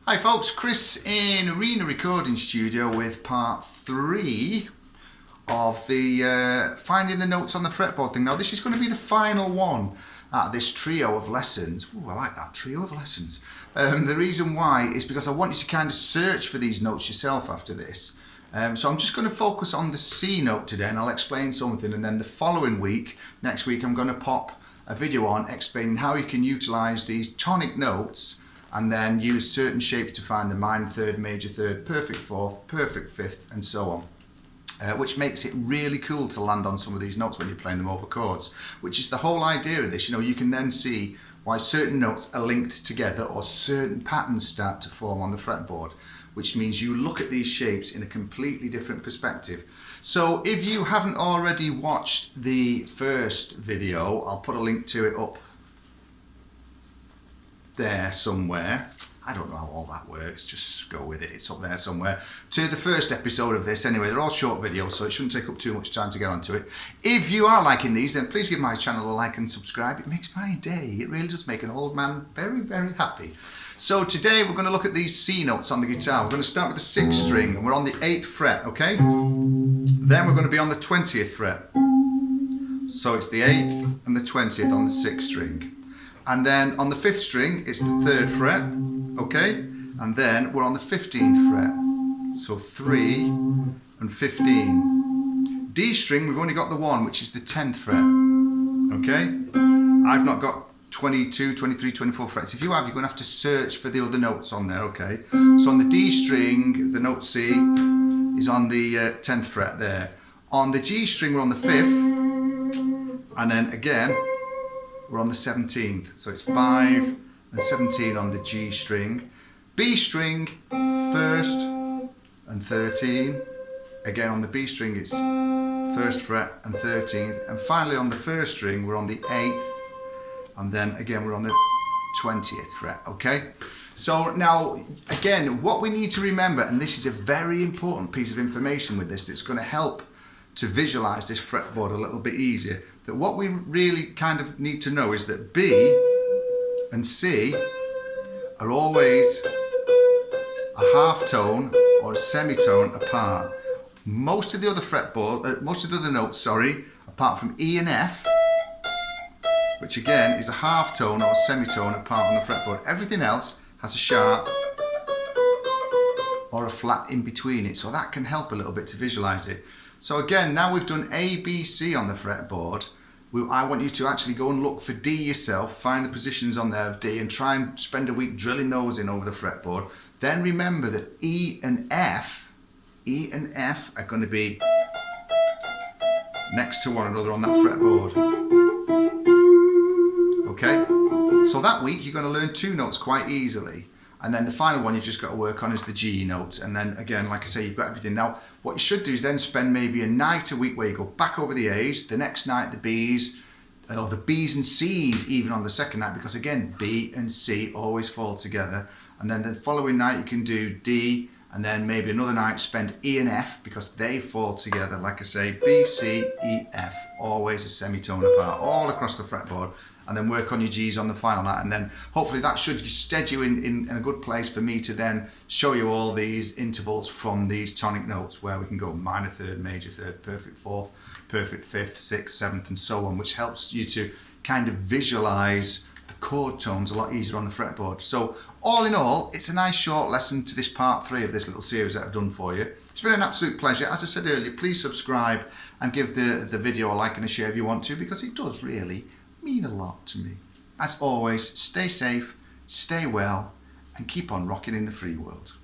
Hi folks, Chris in Arena Recording Studio with part 3 of the finding the notes on the fretboard thing. Now this is going to be the final one out of this trio of lessons. Ooh, I like that, trio of lessons. The reason why is because I want you to kind of search for these notes yourself after this. So I'm just going to focus on the C note today and I'll explain something, and then the following week, next week, I'm going to pop a video on explaining how you can utilise these tonic notes and then use certain shapes to find the minor third, major third, perfect fourth, perfect fifth, and so on. Which makes it really cool to land on some of these notes when you're playing them over chords, which is the whole idea of this. You know, you can then see why certain notes are linked together or certain patterns start to form on the fretboard, which means you look at these shapes in a completely different perspective. So if you haven't already watched the first video, I'll put a link to it up there somewhere. I don't know how all that works, just go with it, it's up there somewhere. To the first episode of this anyway. They're all short videos, so it shouldn't take up too much time to get onto it. If you are liking these, then please give my channel a like and subscribe. It makes my day. It really does make an old man very, very happy. So today we're going to look at these C notes on the guitar. We're going to start with the 6th string and we're on the 8th fret, okay? Then we're going to be on the 20th fret. So it's the 8th and the 20th on the 6th string. And then on the 5th string, it's the 3rd fret, okay? And then we're on the 15th fret. So 3 and 15. D string, we've only got the 1, which is the 10th fret, okay? I've not got 22, 23, 24 frets. If you have, you're going to have to search for the other notes on there, okay? So on the D string, the note C is on the 10th fret there. On the G string, we're on the 5th. And then again, we're on the 17th, so it's 5 and 17 on the G string. B string, 1st and 13. Again on the B string it's 1st fret and 13th. And finally on the 1st string we're on the 8th. And then again we're on the 20th fret, okay? So now, again, what we need to remember, and this is a very important piece of information with this that's going to help to visualize this fretboard a little bit easier, that what we really kind of need to know is that B and C are always a half tone or a semitone apart. Most of the other notes, apart from E and F, which again is a half tone or semitone apart on the fretboard. Everything else has a sharp or a flat in between it, so that can help a little bit to visualize it. So again, now we've done A, B, C on the fretboard, I want you to actually go and look for D yourself, find the positions on there of D and try and spend a week drilling those in over the fretboard. Then remember that E and F are going to be next to one another on that fretboard. Okay, so that week you're going to learn 2 notes quite easily. And then the final one you've just got to work on is the G note. And then again, like I say, you've got everything. Now, what you should do is then spend maybe a night a week where you go back over the A's, the next night the B's, or the B's and C's even on the second night, because again, B and C always fall together. And then the following night you can do D, and then maybe another night spend E and F because they fall together. Like I say, B, C, E, F, always a semitone apart, all across the fretboard. And then work on your G's on the final night, and then hopefully that should stead you in a good place for me to then show you all these intervals from these tonic notes where we can go minor third, major third, perfect fourth, perfect fifth, sixth, seventh, and so on, which helps you to kind of visualize the chord tones a lot easier on the fretboard. So all in all, it's a nice short lesson to this part 3 of this little series that I've done for you. It's been an absolute pleasure. As I said earlier, please subscribe and give the video a like and a share if you want to, because it does really mean a lot to me. As always, stay safe, stay well, and keep on rocking in the free world.